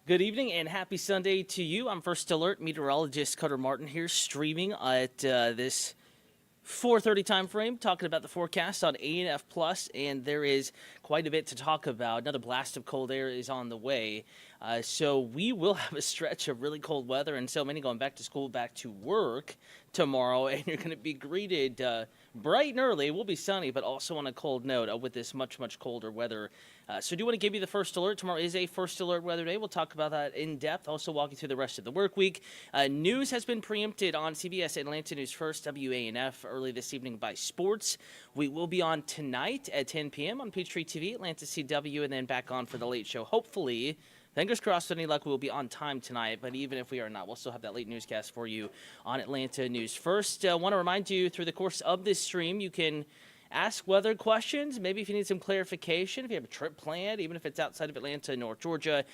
Good evening and happy Sunday to you. I'm First Alert Meteorologist Cutter Martin here, streaming at this 4:30 time frame, talking about the forecast on ANF Plus, and there is quite a bit to talk about. Another blast of cold air is on the way, so we will have a stretch of really cold weather, and so many going back to school, back to work tomorrow, and you're going to be greeted bright and early. It will be sunny, but also on a cold note with this much colder weather. So I do want to give you the first alert. Tomorrow is a first alert weather day. We'll talk about that in depth. Also walk you through the rest of the work week. News has been preempted on CBS Atlanta News First, WANF, early this evening by Sports. We will be on tonight at 10 p.m. on Peachtree TV, Atlanta CW, and then back on for the late show. Hopefully, fingers crossed, any luck, we'll be on time tonight. But even if we are not, we'll still have that late newscast for you on Atlanta News First. I want to remind you, through the course of this stream, you can ask weather questions. Maybe if you need some clarification, if you have a trip planned, even if it's outside of Atlanta, North Georgia,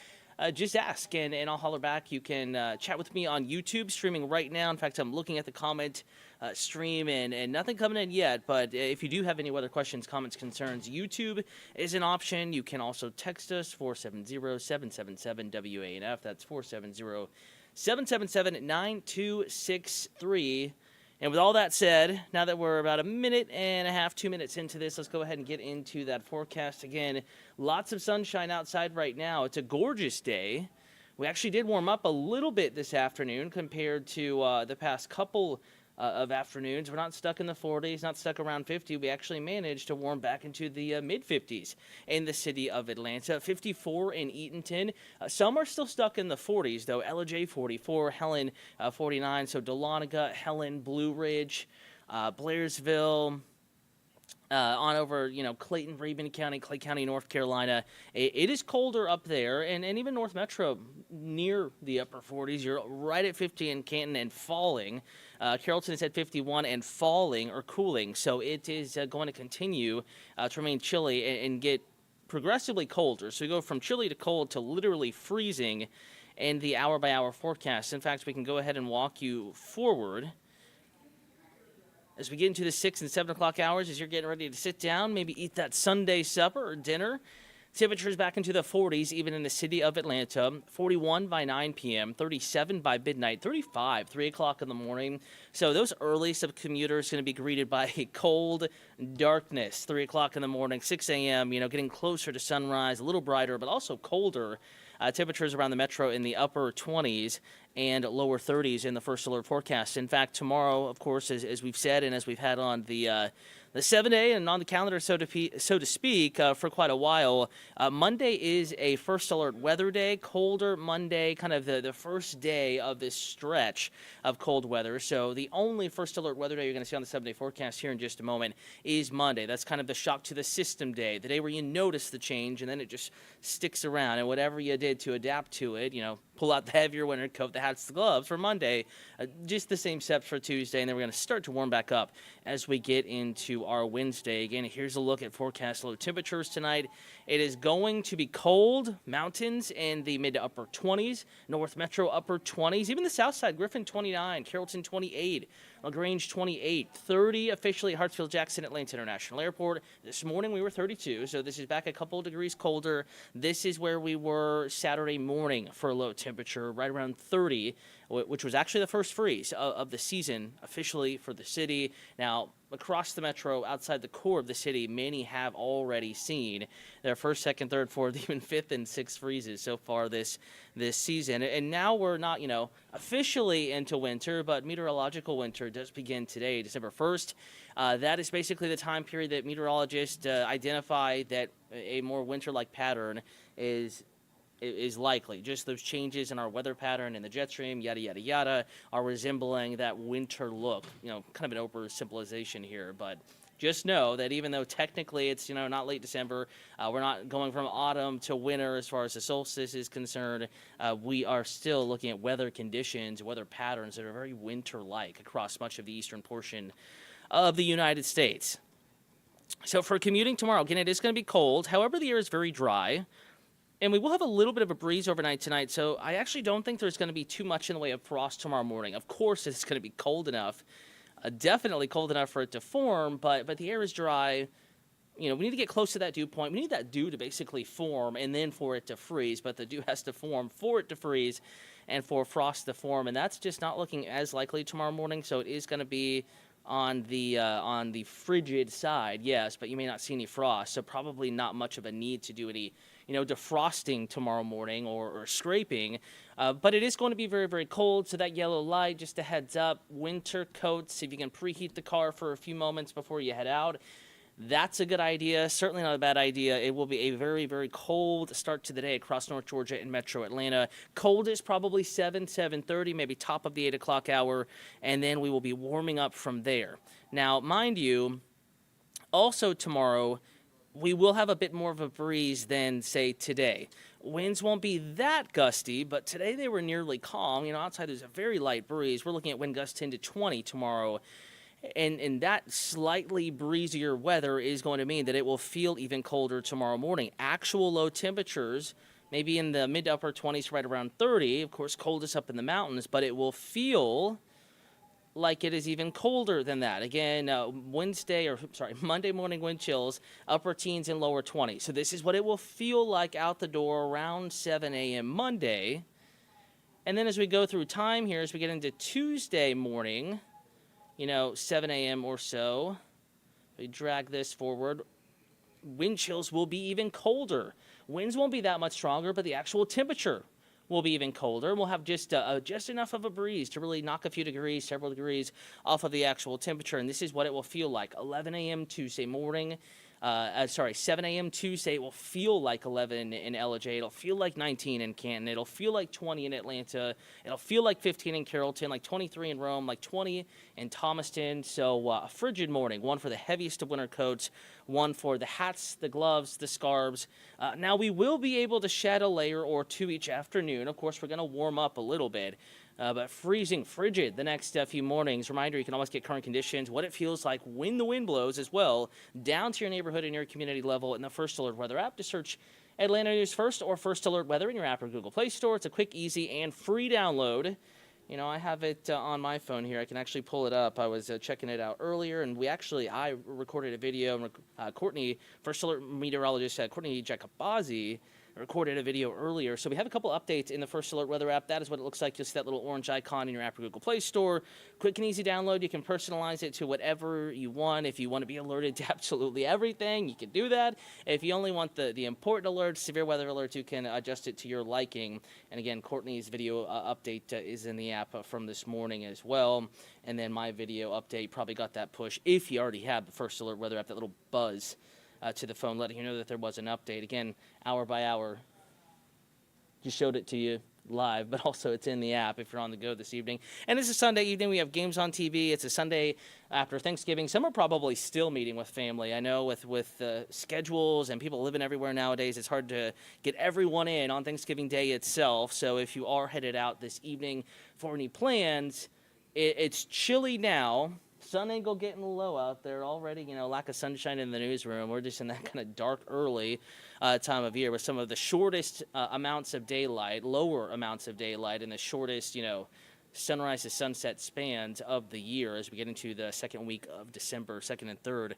just ask, and I'll holler back. You can chat with me on YouTube, streaming right now. In fact, I'm looking at the comment stream, and nothing coming in yet. But if you do have any weather questions, comments, concerns, YouTube is an option. You can also text us, 470-777-WANF. That's 470-777-9263. And with all that said, now that we're about a minute and a half, 2 minutes into this, let's go ahead and get into that forecast. Again, lots of sunshine outside right now. It's a gorgeous day. We actually did warm up a little bit this afternoon compared to the past couple of afternoons. We're not stuck in the 40s, not stuck around 50. We actually managed to warm back into the mid-50s in the city of Atlanta. 54 in Eatonton. Some are still stuck in the 40s, though. Ellijay 44, Helen 49. So Dahlonega, Helen, Blue Ridge, Blairsville, on over, Clayton, Rabun County, Clay County, North Carolina. It is colder up there, and even North Metro near the upper 40s. You're right at 50 in Canton and falling. Carrollton is at 51 and falling or cooling, so it is going to continue to remain chilly and get progressively colder. So we go from chilly to cold to literally freezing in the hour-by-hour forecast. In fact, we can go ahead and walk you forward as we get into the 6 and 7 o'clock hours, as you're getting ready to sit down, maybe eat that Sunday supper or dinner. Temperatures back into the 40s, even in the city of Atlanta. 41 by 9 p.m., 37 by midnight, 35, 3 o'clock in the morning. So those early subcommuters going to be greeted by a cold darkness, 3 o'clock in the morning, 6 a.m., getting closer to sunrise, a little brighter, but also colder. Temperatures around the metro in the upper 20s and lower 30s in the first alert forecast. In fact, tomorrow, of course, as we've said and as we've had on the 7-day and on the calendar, so to speak, for quite a while, Monday is a first alert weather day, colder Monday, kind of the first day of this stretch of cold weather. So the only first alert weather day you're going to see on the 7-day forecast here in just a moment is Monday. That's kind of the shock to the system day, the day where you notice the change and then it just sticks around. And whatever you did to adapt to it, pull out the heavier winter coat, the hats, the gloves for Monday, just the same steps for Tuesday, and then we're going to start to warm back up as we get into our Wednesday. Again, here's a look at forecast low temperatures tonight. It is going to be cold, mountains in the mid to upper 20s, North Metro upper 20s, even the south side, Griffin 29, Carrollton 28, LaGrange 28, 30 officially at Hartsfield-Jackson Atlanta International Airport. This morning we were 32, so this is back a couple of degrees colder. This is where we were Saturday morning for a low temperature, right around 30, which was actually the first freeze of the season officially for the city. Now, across the metro, outside the core of the city, many have already seen their first, second, third, fourth, even fifth and sixth freezes so far this season. And now we're not, officially into winter, but meteorological winter does begin today, December 1st. That is basically the time period that meteorologists identify that a more winter-like pattern is likely. Just those changes in our weather pattern in the jet stream, yada, yada, yada, are resembling that winter look. Kind of an oversimplification here, but just know that even though technically it's, not late December, we're not going from autumn to winter as far as the solstice is concerned. We are still looking at weather conditions, weather patterns that are very winter-like across much of the eastern portion of the United States. So for commuting tomorrow, again, it is going to be cold. However, the air is very dry. And we will have a little bit of a breeze overnight tonight, so I actually don't think there's going to be too much in the way of frost tomorrow morning. Of course, it's going to be cold enough, definitely cold enough for it to form, but the air is dry. we need to get close to that dew point. We need that dew to basically form and then for it to freeze, but the dew has to form for it to freeze and for frost to form, and that's just not looking as likely tomorrow morning, so it is going to be on the frigid side, yes, but you may not see any frost, so probably not much of a need to do any defrosting tomorrow morning or scraping, but it is going to be very, very cold, so that yellow light, just a heads up, winter coats, if you can preheat the car for a few moments before you head out, that's a good idea. Certainly not a bad idea. It will be a very, very cold start to the day across North Georgia and Metro Atlanta. Coldest probably 7:30, maybe top of the 8 o'clock hour, and then we will be warming up from there. Now, mind you, also tomorrow, we will have a bit more of a breeze than, say, today. Winds won't be that gusty, but today they were nearly calm. Outside there's a very light breeze. We're looking at wind gusts 10 to 20 tomorrow. And that slightly breezier weather is going to mean that it will feel even colder tomorrow morning. Actual low temperatures, maybe in the mid to upper 20s, right around 30. Of course, coldest up in the mountains, but it will feel like it is even colder than that. Again, Monday morning wind chills, upper teens and lower 20s. So this is what it will feel like out the door around 7 a.m. Monday. And then as we go through time here, as we get into Tuesday morning, 7 a.m. or so, we drag this forward, wind chills will be even colder. Winds won't be that much stronger, but the actual temperature will be even colder. We'll have just enough of a breeze to really knock a few degrees, several degrees off of the actual temperature, and this is what it will feel like. 11 a.m. Tuesday morning, 7 a.m. Tuesday, it will feel like 11 in LJ. It'll feel like 19 in Canton. It'll feel like 20 in Atlanta. It'll feel like 15 in Carrollton, like 23 in Rome, like 20 in Thomaston. So a frigid morning, one for the heaviest of winter coats, one for the hats, the gloves, the scarves. Now, we will be able to shed a layer or two each afternoon. Of course, we're going to warm up a little bit. But freezing, frigid the next few mornings. Reminder, you can always get current conditions, what it feels like when the wind blows as well, down to your neighborhood and your community level in the First Alert Weather app. Just search Atlanta News First or First Alert Weather in your app or Google Play Store. It's a quick, easy, and free download. I have it on my phone here. I can actually pull it up. I was checking it out earlier, and I recorded a video. Courtney, First Alert Meteorologist Courtney Jacobazzi, recorded a video earlier. So we have a couple updates in the First Alert Weather app. That is what it looks like, just that little orange icon in your app or Google Play Store. Quick and easy download. You can personalize it to whatever you want. If you want to be alerted to absolutely everything, you can do that. If you only want the important alerts, severe weather alerts, you can adjust it to your liking. And again, Courtney's video update is in the app from this morning as well. And then my video update probably got that push, if you already have the First Alert Weather app, that little buzz to the phone, letting you know that there was an update. Again, hour by hour, just showed it to you live, but also it's in the app if you're on the go this evening. And it's a Sunday evening. We have games on TV. It's a Sunday after Thanksgiving. Some are probably still meeting with family. I know with schedules and people living everywhere nowadays, it's hard to get everyone in on Thanksgiving Day itself. So if you are headed out this evening for any plans, it's chilly now. Sun angle getting low out there already, lack of sunshine in the newsroom. We're just in that kind of dark early time of year with some of the shortest amounts of daylight, lower amounts of daylight, and the shortest, sunrise to sunset spans of the year as we get into the second week of December, second and third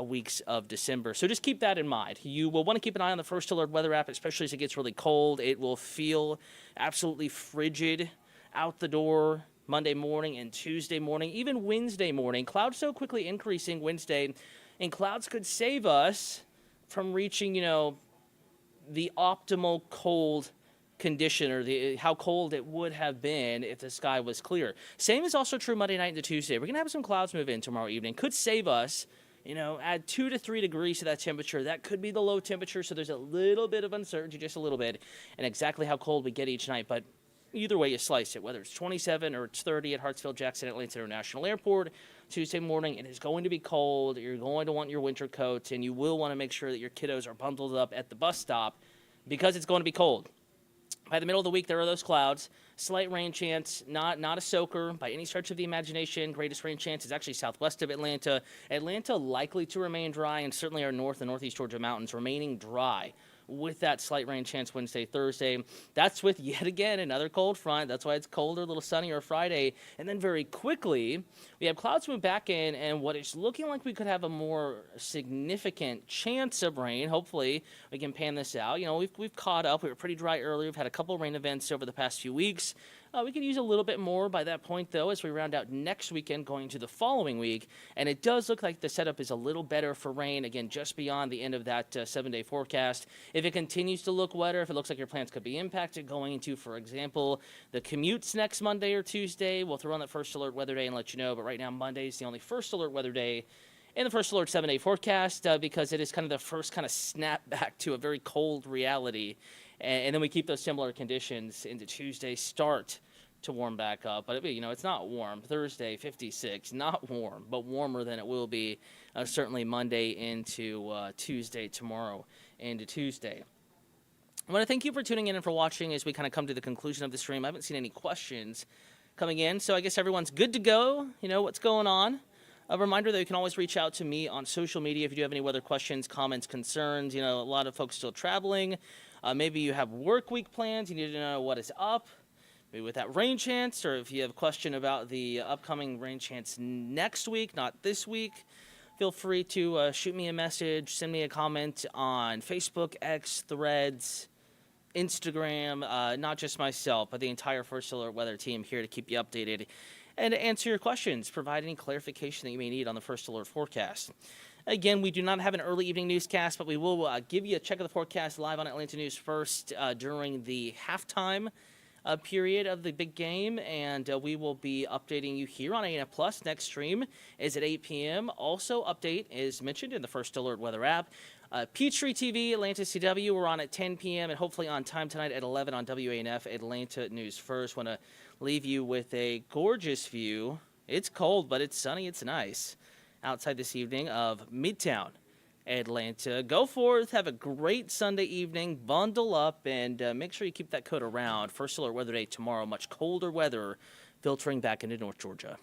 weeks of December. So just keep that in mind. You will want to keep an eye on the First Alert Weather app, especially as it gets really cold. It will feel absolutely frigid out the door Monday morning and Tuesday morning, even Wednesday morning. Clouds so quickly increasing Wednesday, and clouds could save us from reaching, the optimal cold condition, or how cold it would have been if the sky was clear. Same is also true Monday night into Tuesday. We're going to have some clouds move in tomorrow evening. Could save us, add 2 to 3 degrees to that temperature. That could be the low temperature, so there's a little bit of uncertainty, just a little bit, and exactly how cold we get each night. But either way you slice it, whether it's 27 or it's 30 at Hartsfield-Jackson Atlanta International Airport, Tuesday morning, it is going to be cold. You're going to want your winter coats, and you will want to make sure that your kiddos are bundled up at the bus stop because it's going to be cold. By the middle of the week, there are those clouds. Slight rain chance, not a soaker by any stretch of the imagination. Greatest rain chance is actually southwest of Atlanta. Atlanta likely to remain dry, and certainly our north and northeast Georgia mountains remaining dry with that slight rain chance Wednesday, Thursday. That's with, yet again, another cold front. That's why it's colder, a little sunnier Friday. And then very quickly, we have clouds move back in, and what is looking like we could have a more significant chance of rain. Hopefully, we can pan this out. You know, we've caught up. We were pretty dry earlier. We've had a couple rain events over the past few weeks. We could use a little bit more by that point, though, as we round out next weekend going to the following week. And it does look like the setup is a little better for rain, again, just beyond the end of that 7-day forecast. If it continues to look wetter, if it looks like your plans could be impacted going into, for example, the commutes next Monday or Tuesday, we'll throw on that first alert weather day and let you know. But right now, Monday is the only first alert weather day in the first alert 7-day forecast because it is kind of the first kind of snap back to a very cold reality. And then we keep those similar conditions into Tuesday, start to warm back up. But, you know, it's not warm. Thursday, 56, not warm, but warmer than it will be certainly Monday into Tuesday, tomorrow into Tuesday. I want to thank you for tuning in and for watching as we kind of come to the conclusion of the stream. I haven't seen any questions coming in, so I guess everyone's good to go. You know what's going on. A reminder that you can always reach out to me on social media if you do have any weather questions, comments, concerns. You know, a lot of folks still traveling. Maybe you have work week plans. You need to know what is up, maybe with that rain chance, or if you have a question about the upcoming rain chance next week, not this week. Feel free to shoot me a message, send me a comment on Facebook, X, Threads, Instagram. Not just myself, but the entire First Alert Weather team here to keep you updated and to answer your questions, provide any clarification that you may need on the First Alert forecast. Again, we do not have an early evening newscast, but we will give you a check of the forecast live on Atlanta News First during the halftime period of the big game, and we will be updating you here on ANF Plus. Next stream is at 8 p.m. Also, update is mentioned in the First Alert Weather app. Peachtree TV, Atlanta CW, we're on at 10 p.m. and hopefully on time tonight at 11 on WANF Atlanta News First. Want to leave you with a gorgeous view. It's cold, but it's sunny. It's nice outside this evening of Midtown Atlanta. Go forth, have a great Sunday evening, bundle up, and make sure you keep that coat around. First Alert Weather Day tomorrow, much colder weather filtering back into North Georgia.